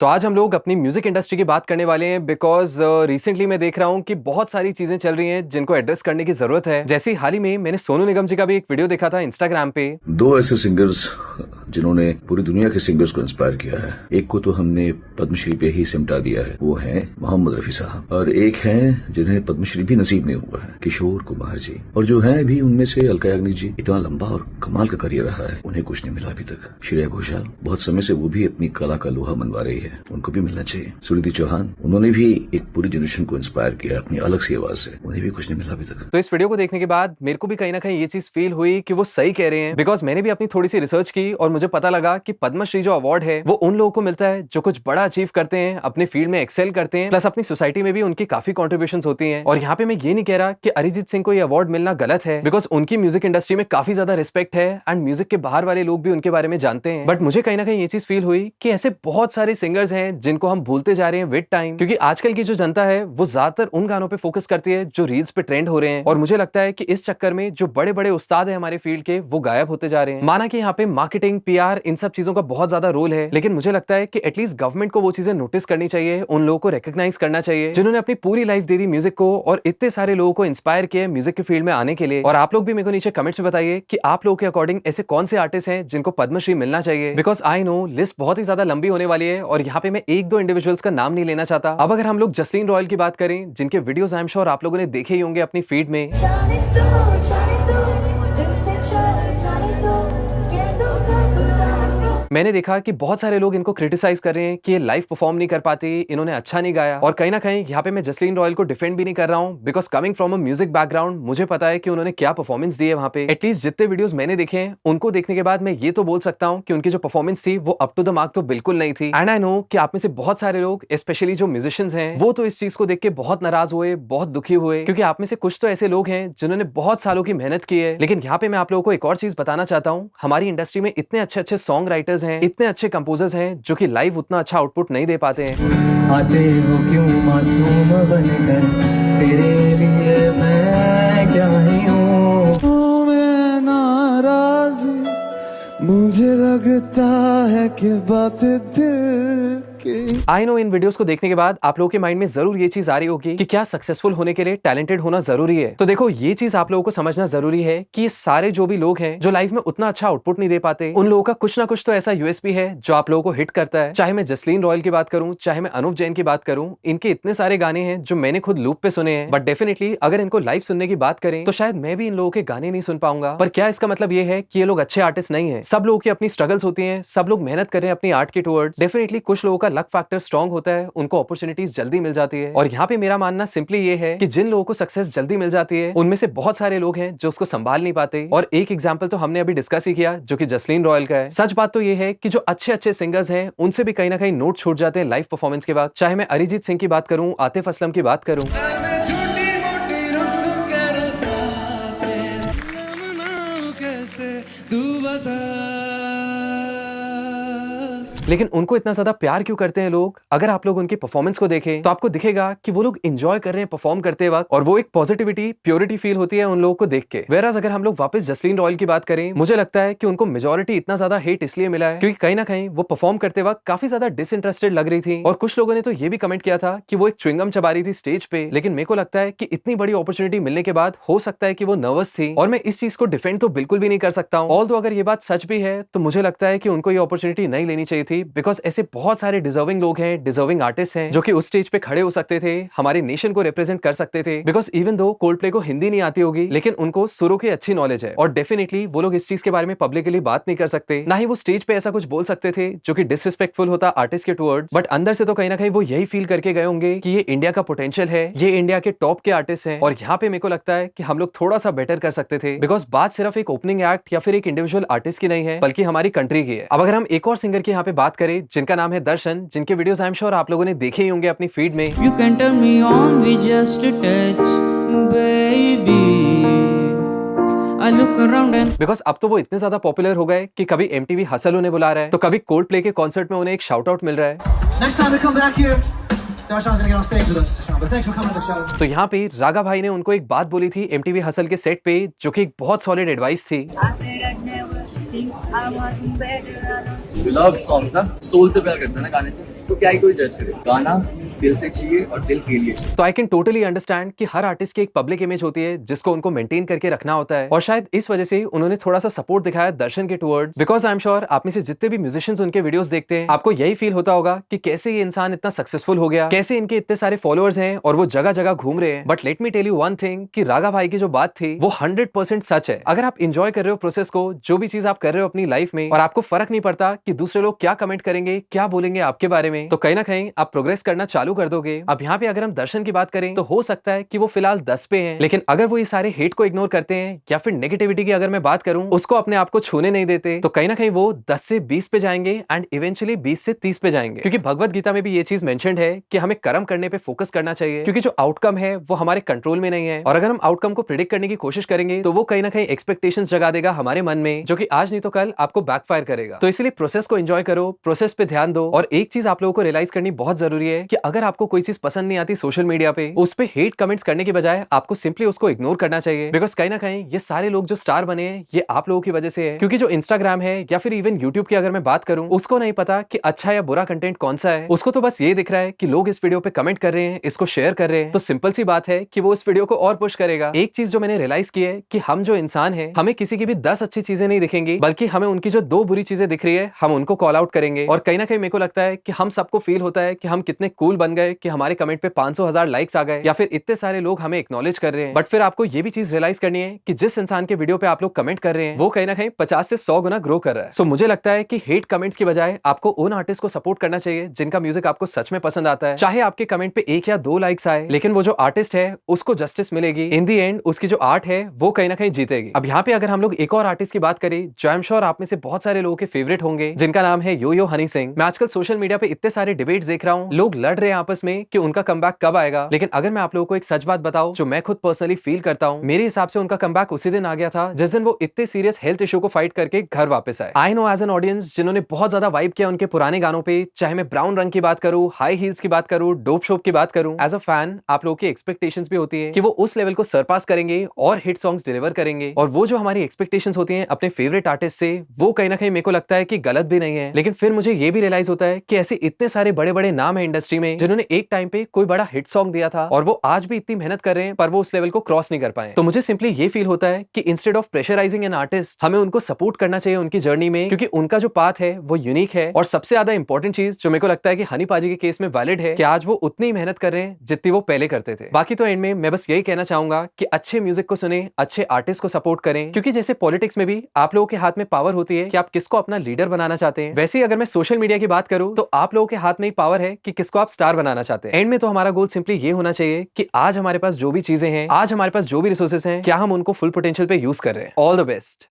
तो आज हम लोग अपनी म्यूजिक इंडस्ट्री की बात करने वाले हैं बिकॉज रिसेंटली मैं देख रहा हूँ कि बहुत सारी चीजें चल रही हैं जिनको एड्रेस करने की जरूरत है। जैसे हाल ही में मैंने सोनू निगम जी का भी एक वीडियो देखा था इंस्टाग्राम पे। दो ऐसे सिंगर्स जिन्होंने पूरी दुनिया के सिंगर्स को इंस्पायर किया है, एक को तो हमने पद्मश्री पे ही सिमटा दिया है, वो है मोहम्मद रफी साहब, और एक है जिन्हें पद्मश्री भी नसीब नहीं हुआ है, किशोर कुमार जी। और जो है भी उनमें से अलका याग्निक जी, इतना लंबा और कमाल का करियर रहा है, उन्हें कुछ नहीं मिला अभी तक। श्रेया घोषाल बहुत समय से वो भी अपनी कला का लोहा मनवा रही है, उनको भी मिलना चाहिए। सुनिधि चौहान, उन्होंने भी एक पूरी जनरेशन को इंस्पायर किया अपनी अलग सी आवाज से, उन्हें भी कुछ नहीं मिला अभी तक। तो इस वीडियो को देखने के बाद मेरे को भी कहीं ना कहीं ये चीज फील हुई कि वो सही कह रहे हैं, बिकॉज मैंने भी अपनी थोड़ी सी रिसर्च की और मुझे पता लगा कि पद्मश्री जो अवार्ड है वो उन लोगों को मिलता है जो कुछ बड़ा अचीव करते हैं, अपने फील्ड में एक्सेल करते हैं, प्लस अपनी सोसाइटी में भी उनकी काफी कॉन्ट्रीब्यूशंस होती हैं। और यहाँ पे मैं ये नहीं कह रहा कि अरिजीत सिंह को ये अवार्ड मिलना गलत है, बिकॉज उनकी म्यूजिक इंडस्ट्री में काफी ज्यादा रिस्पेक्ट है एंड म्यूजिक के बाहर वाले लोग भी उनके बारे में जानते हैं। बट मुझे कहीं ना कहीं ये चीज फील हुई कि ऐसे बहुत सारे सिंगर्स हैं जिनको हम भूलते जा रहे हैं विद टाइम, क्योंकि आजकल की जो जनता है वो ज्यादातर उन गानों पे फोकस करती है जो रील्स पे ट्रेंड हो रहे हैं। और मुझे लगता है कि इस चक्कर में जो बड़े बड़े उस्ताद है हमारे फील्ड के, वो गायब होते जा रहे हैं। माना कि यहाँ पे मार्केटिंग, पीआर, इन सब चीजों का बहुत ज्यादा रोल है, लेकिन मुझे लगता है कि एटलीस्ट गवर्नमेंट को वो चीजें नोटिस करनी चाहिए, उन लोगों को रिकॉग्नाइज करना चाहिए जिन्होंने अपनी पूरी लाइफ दे दी म्यूजिक को और इतने सारे लोगों को इंस्पायर किया म्यूजिक के फील्ड में आने के लिए। और आप लोग भी मेरे को नीचे कमेंट्स में बताइए कि आप लोगों के अकॉर्डिंग ऐसे कौन से आर्टिस्ट हैं जिनको पद्मश्री मिलना चाहिए, बिकॉज आई नो लिस्ट बहुत ही ज्यादा लंबी होने वाली है और यहाँ पे मैं एक दो इंडिविजुअल्स का नाम नहीं लेना चाहता। अब अगर हम लोग जसलीन रॉयल की बात करें, जिनके वीडियोस आई एम श्योर आप लोगों ने देखे ही होंगे अपनी फीड में। मैंने देखा कि बहुत सारे लोग इनको क्रिटिसाइज कर रहे हैं कि ये लाइव परफॉर्म नहीं कर पाती, इन्होंने अच्छा नहीं गाया। और कहीं ना कहीं यहाँ पे मैं जसलीन रॉयल को डिफेंड भी नहीं कर रहा हूँ, because coming from a music background मुझे पता है कि उन्होंने क्या परफॉर्मेंस दी है वहाँ पे। एटलीस्ट जितने वीडियोस मैंने देखे हैं उनको देखने के बाद मैं ये तो बोल सकता हूँ कि उनकी जो परफॉर्मेंस थी वो अप टू द मार्क तो बिल्कुल नहीं थी। एंड आई नो कि आप में से बहुत सारे लोग, स्पेशली जो म्यूजिशियंस हैं, वो तो इस चीज को देख के बहुत नाराज हुए, बहुत दुखी हुए, क्योंकि आप में से कुछ तो ऐसे लोग हैं जिन्होंने बहुत सालों की मेहनत की है। लेकिन यहाँ पे मैं आप लोगों को एक और चीज बताना चाहता हूँ, हमारी इंडस्ट्री में इतने अच्छे अच्छे सॉन्ग राइटर्स हैं, इतने अच्छे कंपोजर्स हैं जो कि लाइव उतना अच्छा आउटपुट नहीं दे पाते हैं। आते हो क्यों मासूम बनकर, तेरे लिए मैं क्या ही हूँ। तू मैं नाराज, मुझे लगता है कि बात दिल की। आई नो इन वीडियोस को देखने के बाद आप लोगों के माइंड में जरूर ये चीज आ रही होगी कि क्या सक्सेसफुल होने के लिए टैलेंटेड होना जरूरी है। तो देखो, ये चीज आप लोगों को समझना जरूरी है कि ये सारे जो भी लोग हैं जो लाइफ में उतना अच्छा आउटपुट नहीं दे पाते, उन लोगों का कुछ ना कुछ तो ऐसा यूएसपी है जो आप लोगों को हिट करता है। चाहे मैं जसलीन रॉयल की बात करूं, चाहे मैं अनुव जैन की बात करूं, इनके इतने सारे गाने हैं जो मैंने खुद लूप पे सुने हैं। बट डेफिनेटली अगर इनको लाइव सुनने की बात करें तो शायद मैं भी इन लोगों के गाने नहीं सुन पाऊंगा। पर क्या इसका मतलब ये है कि ये लोग अच्छे आर्टिस्ट नहीं है? सब लोगों की अपनी स्ट्रगल्स होती है, सब लोग मेहनत कर रहे हैं अपनी आर्ट के टुवर्ड्स। डेफिनेटली कुछ लोगों का लक फैक्टर स्ट्रॉन्ग होता है, उनको अपॉर्चुनिटीज जल्दी मिल जाती है। और यहाँ पे मेरा मानना सिंपली ये है कि जिन लोगों को सक्सेस जल्दी मिल जाती है उनमें से बहुत सारे लोग हैं जो उसको संभाल नहीं पाते। और एक एग्जांपल तो हमने अभी डिस्कस ही किया, जो कि जसलीन रॉयल का है। सच बात तो ये है कि जो अच्छे अच्छे सिंगर्स हैं उनसे भी कहीं ना कहीं नोट छूट जाते हैं लाइव परफॉर्मेंस के बाद। चाहे मैं अरिजीत सिंह की बात करूं, आतिफ असलम की बात करूं, लेकिन उनको इतना ज्यादा प्यार क्यों करते हैं लोग? अगर आप लोग उनकी परफॉर्मेंस को देखें तो आपको दिखेगा कि वो लोग एंजॉय कर रहे हैं परफॉर्म करते वक्त, और वो एक पॉजिटिविटी, प्योरिटी फील होती है उन लोगों को देख के। वेराज अगर हम लोग वापस जसलीन रॉयल की बात करें, मुझे लगता है कि उनको मेजोरिटी इतना ज्यादा हेट इसलिए मिला है क्योंकि कहीं ना कहीं वो परफॉर्म करते वक्त काफी ज्यादा डिसइंटरेस्टेड लग रही थी। और कुछ लोगों ने तो ये भी कमेंट किया था कि वो एक च्युइंगम चबा रही थी स्टेज पे। लेकिन मेरे को लगता है कि इतनी बड़ी अपॉर्चुनिटी मिलने के बाद हो सकता है कि वो नर्वस थी, और मैं इस चीज को डिफेंड तो बिल्कुल भी नहीं कर सकता हूँ। ऑल्दो अगर ये बात सच भी है तो मुझे लगता है कि उनको ये अपॉर्चुनिटी नहीं लेनी चाहिए थी, बिकॉज ऐसे बहुत सारे डिजर्विंग लोग हैं, डिजर्विंग आर्टिस्ट हैं जो कि उस स्टेज पे खड़े हो सकते थे, हमारे नेशन को रिप्रेजेंट कर सकते थे। बिकॉज इवन दो कोल्डप्ले को हिंदी नहीं आती होगी, लेकिन उनको सुरों की अच्छी नॉलेज है, और डेफिनेटली वो लोग इस चीज के बारे में पब्लिकली बात नहीं कर सकते, ना ही वो स्टेज पे ऐसा कुछ बोल सकते थे जो कि डिसरिस्पेक्टफुल होता आर्टिस्ट के टुवर्ड्स। बट अंदर से तो कहीं ना कहीं वो यही फील करके गए होंगे कि ये इंडिया का पोटेंशियल है, ये इंडिया के टॉप के आर्टिस्ट हैं, और यहाँ पे मेरे को लगता है कि हम लोग थोड़ा सा बेटर कर सकते थे। बिकॉज बात सिर्फ एक ओपनिंग एक्ट या फिर एक इंडिविजुअल आर्टिस्ट की नहीं है, बल्कि हमारी कंट्री की है। अब अगर हम एक और सिंगर की यहाँ पे बात करें जिनका नाम है दर्शन, जिनके वीडियोस आई एम श्योर आप लोगों ने देखे ही होंगे अपनी फीड में। You can turn me on with just a touch, baby. I look around and because अब तो वो इतने ज्यादा पॉपुलर हो गए कि कभी MTV हसल उन्हें बुला रहा है, तो कभी कोल्डप्ले के कॉन्सर्ट में उन्हें एक शाउट आउट मिल रहा है। Next time we come back here, Darshan's gonna get on stage with us. Darshan, but thanks for coming to the show. तो यहाँ पे रागा भाई ने उनको एक बात बोली थी MTV हसल के सेट पे, जो कि एक बहुत सॉलिड एडवाइस थी। I said I never think I wasn't better. I don't love song ना सोल से प्यार करता है ना गाने से, तो क्या ही कोई जज करे। गाना दिल से चाहिए और दिल के लिए चाहिए। तो आई कैन टोटली अंडरस्टैंड कि हर आर्टिस्ट की एक पब्लिक इमेज होती है जिसको उनको मेंटेन करके रखना होता है, और शायद इस वजह से उन्होंने थोड़ा सा सपोर्ट दिखाया दर्शन के towards. Because I am sure आप में से जितने भी म्यूजिशियंस उनके वीडियोस देखते हैं, आपको यही फील होता होगा कि कैसे ये इंसान इतना सक्सेसफुल हो गया, कैसे इनके इतने सारे फॉलोअर्स हैं और वो जगह जगह घूम रहे हैं। But let me tell you one thing कि रागा भाई की जो बात थी वो 100% सच है। अगर आप इंजॉय कर रहे हो प्रोसेस को, जो भी चीज आप कर रहे हो अपनी लाइफ में, और आपको फर्क नहीं पड़ता कि दूसरे लोग क्या कमेंट करेंगे, क्या बोलेंगे आपके बारे में, तो कहीं ना कहीं आप प्रोग्रेस करना चालू कर दोगे। अब यहाँ पे अगर हम दर्शन की बात करें तो हो सकता है कि वो फिलहाल 10 पे हैं, लेकिन अगर वो ये सारे हेट को इग्नोर करते हैं या फिर नेगेटिविटी की अगर मैं बात करूं उसको अपने आप को छूने नहीं देते, तो कहीं ना कहीं वो 10 से 20 पे जाएंगे एंड इवेंचुअली 20 से 30 पे जाएंगे। क्योंकि भगवत गीता में भी ये चीज मेंशन्ड है कि हमें कर्म करने पे फोकस करना चाहिए, क्योंकि जो आउटकम है वो हमारे कंट्रोल में नहीं है। और अगर हम आउटकम को प्रिडिक्ट करने की कोशिश करेंगे तो वो कहीं ना कहीं एक्सपेक्टेशंस जगा देगा हमारे मन में, जो कि आज नहीं तो कल आपको बैकफायर करेगा। तो इसलिए प्रोसेस को एंजॉय करो, प्रोसेस पे ध्यान दो। और एक चीज आप लोगों को रियलाइज करनी बहुत जरूरी है कि अगर आपको कोई चीज पसंद नहीं आती सोशल मीडिया पे, उस पे हेट कमेंट्स करने की बजाय आपको सिंपली उसको इग्नोर करना चाहिए। बिकॉज कहीं ना कहीं ये सारे लोग जो स्टार बने हैं ये आप लोगों की वजह से है। क्योंकि जो इंस्टाग्राम है या फिर इवन यूट्यूब की अगर मैं बात करूं, उसको नहीं पता कि अच्छा या बुरा कंटेंट कौन सा है। उसको तो बस ये दिख रहा है कि लोग इस वीडियो पे कमेंट कर रहे हैं, इसको शेयर कर रहे हैं, तो सिंपल सी बात है कि वो इस वीडियो को और पुश करेगा। एक चीज जो मैंने रियलाइज की है कि हम जो इंसान है, हमें किसी की भी 10 अच्छी चीजें नहीं दिखेंगी, बल्कि हमें उनकी जो 2 बुरी चीजें दिख रही है हम उनको कॉल आउट करेंगे। और कहीं ना कहीं मेरे को लगता है कि हम सबको फील होता है कि हम कितने कूल बन गए कि हमारे कमेंट पे 500,000 लाइक्स आ गए या फिर इतने सारे लोग हमें एक्नॉलेज कर रहे हैं। बट फिर आपको ये भी चीज रियलाइज करनी है कि जिस इंसान के वीडियो पे आप लोग कमेंट कर रहे हैं वो कहीं ना कहीं 50 से 100 गुना ग्रो कर रहा है। सो मुझे लगता है कि हेट कमेंट्स की बजाय आपको उन आर्टिस्ट को सपोर्ट करना चाहिए जिनका म्यूजिक आपको सच में पसंद आता है। चाहे आपके कमेंट पे 1 या 2 लाइक्स आए, लेकिन वो जो आर्टिस्ट है उसको जस्टिस मिलेगी। इन दी एंड उसकी जो आर्ट है वो कहीं ना कहीं जीतेगी। अब यहाँ पे अगर हम लोग एक और आर्टिस्ट की बात करें जो आई एम श्योर आप में से बहुत सारे लोगों के फेवरेट होंगे, जिनका नाम है यो यो हनी सिंह। मैं आजकल सोशल मीडिया पे इतने सारे डिबेट्स देख रहा हूँ, लोग लड़ रहे हैं आपस में कि उनका कमबैक कब आएगा। लेकिन अगर मैं आप लोगों को एक सच बात बताऊं जो मैं खुद पर्सनली फील करता हूं, मेरे हिसाब से उनका कमबैक उसी दिन आ गया था जिस दिन वो इतने सीरियस हेल्थ इशू को फाइट करके घर वापस आए। I know as an audience जिन्होंने बहुत ज्यादा वाइब किया उनके पुराने गानों पे, चाहे मैं ब्राउन रंग की बात करूं, हाई हील्स की बात करूं, डोप शोप की बात करूं, एज अ फैन आप लोगों की एक्सपेक्टेशंस भी होती है कि वो उस लेवल को सरपास करेंगे और हिट सॉन्ग्स डिलीवर करेंगे। और वो जो हमारी एक्सपेक्टेशंस होती हैं अपने फेवरेट आर्टिस्ट से, वो कहीं ना कहीं मेरे को लगता है कि गलत भी नहीं है। लेकिन फिर मुझे ये भी रियलाइज होता है कि ऐसे इतने सारे बड़े बड़े नाम है इंडस्ट्री में जिन्होंने एक टाइम पे कोई बड़ा हिट सॉन्ग दिया था और वो आज भी इतनी मेहनत कर रहे हैं पर वो उस लेवल को क्रॉस नहीं कर पाए। तो मुझे सिंपली ये फील होता है कि instead of pressurising an artist, हमें उनको सपोर्ट करना चाहिए उनकी जर्नी में, क्योंकि उनका जो पाथ है वो यूनिक है। और सबसे ज्यादा इंपॉर्टेंट चीज जो मेरे को लगता है कि हनी पाजी के केस में वैलिड है कि आज वो उतनी ही मेहनत कर रहे हैं जितनी वो पहले करते थे। बाकी तो एंड में मैं बस यही कहना चाहूंगा कि अच्छे म्यूजिक को सुने, अच्छे आर्टिस्ट को सपोर्ट करें, क्योंकि जैसे पॉलिटिक्स में भी आप लोगों के हाथ में पावर होती है कि आप किसको अपना लीडर बनाना चाहते हैं, वैसे ही अगर मैं सोशल मीडिया की बात करूं तो आप लोगों के हाथ में ही पावर है कि किसको आप स्टार बनाना चाहते हैं। एंड में तो हमारा गोल सिंपली ये होना चाहिए कि आज हमारे पास जो भी चीजें हैं, आज हमारे पास जो भी रिसोर्सेज हैं, क्या हम उनको फुल पोटेंशियल पे यूज कर रहे हैं। All the best.